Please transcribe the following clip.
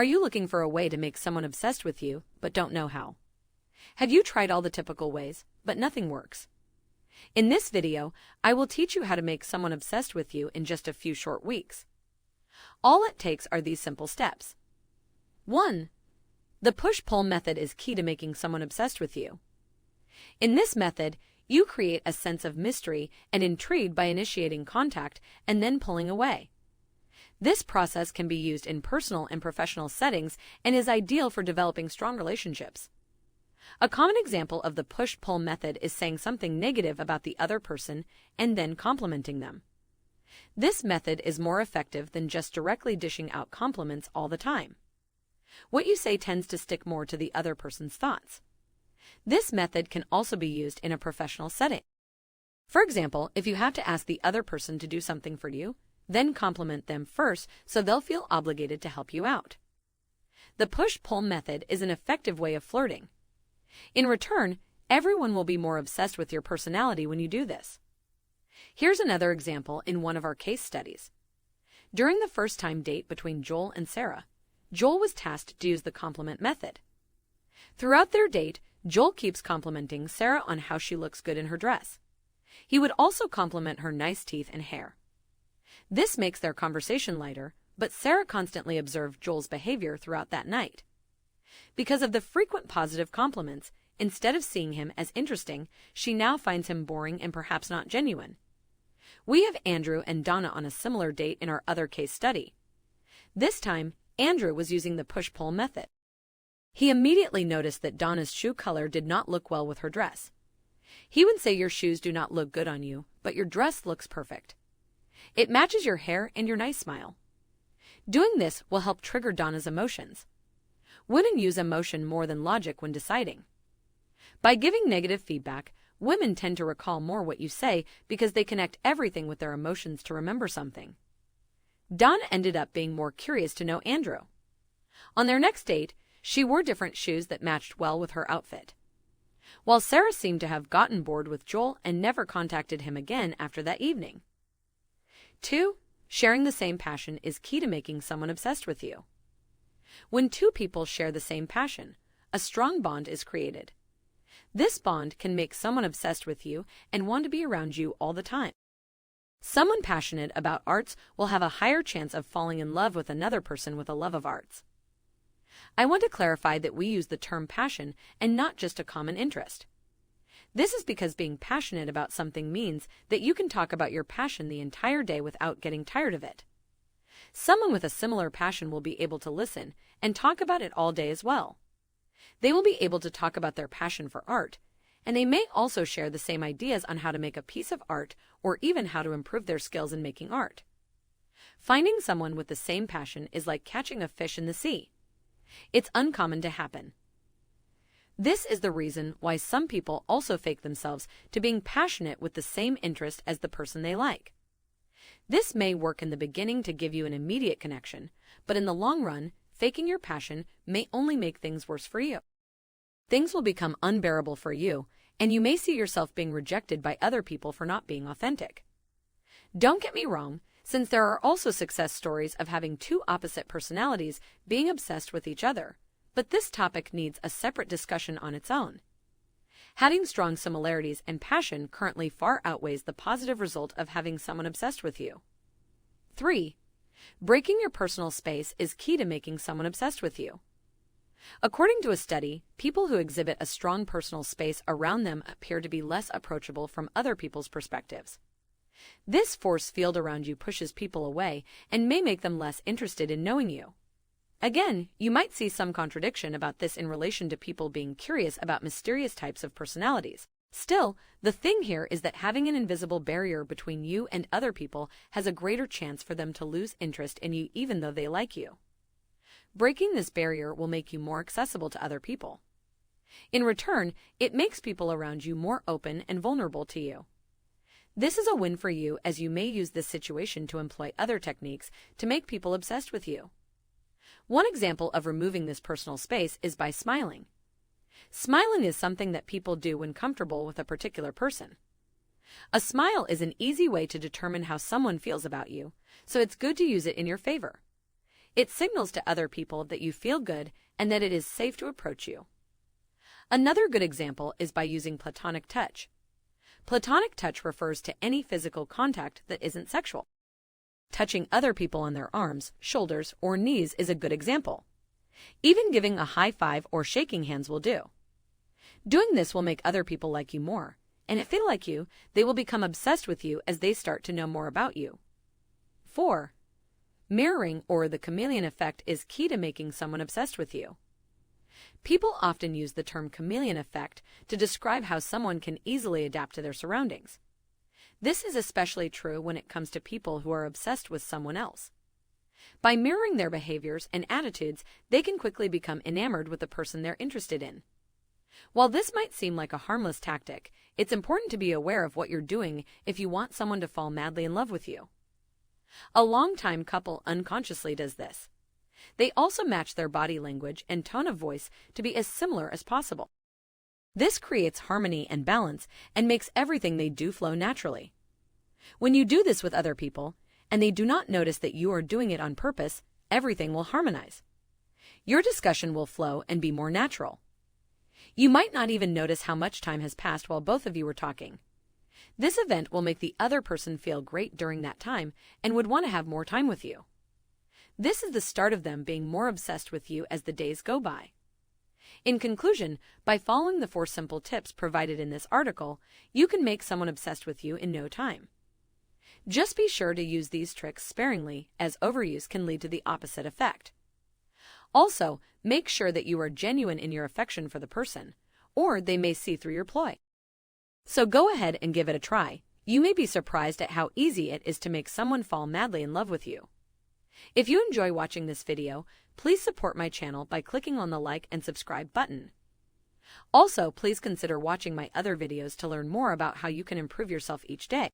Are you looking for a way to make someone obsessed with you, but don't know how? Have you tried all the typical ways, but nothing works? In this video, I will teach you how to make someone obsessed with you in just a few short weeks. All it takes are these simple steps. 1. The push-pull method is key to making someone obsessed with you. In this method, you create a sense of mystery and intrigue by initiating contact and then pulling away. This process can be used in personal and professional settings and is ideal for developing strong relationships. A common example of the push-pull method is saying something negative about the other person and then complimenting them. This method is more effective than just directly dishing out compliments all the time. What you say tends to stick more to the other person's thoughts. This method can also be used in a professional setting. For example, if you have to ask the other person to do something for you, then compliment them first so they'll feel obligated to help you out. The push-pull method is an effective way of flirting. In return, everyone will be more obsessed with your personality when you do this. Here's another example in one of our case studies. During the first-time date between Joel and Sarah, Joel was tasked to use the compliment method. Throughout their date, Joel keeps complimenting Sarah on how she looks good in her dress. He would also compliment her nice teeth and hair. This makes their conversation lighter, but Sarah constantly observed Joel's behavior throughout that night. Because of the frequent positive compliments, instead of seeing him as interesting, she now finds him boring and perhaps not genuine. We have Andrew and Donna on a similar date in our other case study. This time, Andrew was using the push-pull method. He immediately noticed that Donna's shoe color did not look well with her dress. He would say, "Your shoes do not look good on you, but your dress looks perfect. It matches your hair and your nice smile." Doing this will help trigger Donna's emotions. Women use emotion more than logic when deciding. By giving negative feedback, women tend to recall more what you say because they connect everything with their emotions to remember something. Donna ended up being more curious to know Andrew. On their next date, she wore different shoes that matched well with her outfit. While Sarah seemed to have gotten bored with Joel and never contacted him again after that evening. 2. Sharing the same passion is key to making someone obsessed with you. When two people share the same passion, a strong bond is created. This bond can make someone obsessed with you and want to be around you all the time. Someone passionate about arts will have a higher chance of falling in love with another person with a love of arts. I want to clarify that we use the term passion and not just a common interest. This is because being passionate about something means that you can talk about your passion the entire day without getting tired of it. Someone with a similar passion will be able to listen and talk about it all day as well. They will be able to talk about their passion for art, and they may also share the same ideas on how to make a piece of art or even how to improve their skills in making art. Finding someone with the same passion is like catching a fish in the sea. It's uncommon to happen. This is the reason why some people also fake themselves to being passionate with the same interest as the person they like. This may work in the beginning to give you an immediate connection, but in the long run, faking your passion may only make things worse for you. Things will become unbearable for you, and you may see yourself being rejected by other people for not being authentic. Don't get me wrong, since there are also success stories of having two opposite personalities being obsessed with each other, but this topic needs a separate discussion on its own. Having strong similarities and passion currently far outweighs the positive result of having someone obsessed with you. 3. Breaking your personal space is key to making someone obsessed with you. According to a study, people who exhibit a strong personal space around them appear to be less approachable from other people's perspectives. This force field around you pushes people away and may make them less interested in knowing you. Again, you might see some contradiction about this in relation to people being curious about mysterious types of personalities. Still, the thing here is that having an invisible barrier between you and other people has a greater chance for them to lose interest in you even though they like you. Breaking this barrier will make you more accessible to other people. In return, it makes people around you more open and vulnerable to you. This is a win for you as you may use this situation to employ other techniques to make people obsessed with you. One example of removing this personal space is by smiling. Smiling is something that people do when comfortable with a particular person. A smile is an easy way to determine how someone feels about you, so it's good to use it in your favor. It signals to other people that you feel good and that it is safe to approach you. Another good example is by using platonic touch. Platonic touch refers to any physical contact that isn't sexual. Touching other people on their arms, shoulders, or knees is a good example. Even giving a high five or shaking hands will do. Doing this will make other people like you more, and if they like you, they will become obsessed with you as they start to know more about you. 4. Mirroring, or the chameleon effect, is key to making someone obsessed with you. People often use the term chameleon effect to describe how someone can easily adapt to their surroundings. This is especially true when it comes to people who are obsessed with someone else. By mirroring their behaviors and attitudes, they can quickly become enamored with the person they're interested in. While this might seem like a harmless tactic, it's important to be aware of what you're doing if you want someone to fall madly in love with you. A longtime couple unconsciously does this. They also match their body language and tone of voice to be as similar as possible. This creates harmony and balance and makes everything they do flow naturally. When you do this with other people, and they do not notice that you are doing it on purpose, everything will harmonize. Your discussion will flow and be more natural. You might not even notice how much time has passed while both of you were talking. This event will make the other person feel great during that time and would want to have more time with you. This is the start of them being more obsessed with you as the days go by. In conclusion, by following the 4 simple tips provided in this article, you can make someone obsessed with you in no time. Just be sure to use these tricks sparingly, as overuse can lead to the opposite effect. Also, make sure that you are genuine in your affection for the person, or they may see through your ploy. So go ahead and give it a try. You may be surprised at how easy it is to make someone fall madly in love with you. If you enjoy watching this video, please support my channel by clicking on the like and subscribe button. Also, please consider watching my other videos to learn more about how you can improve yourself each day.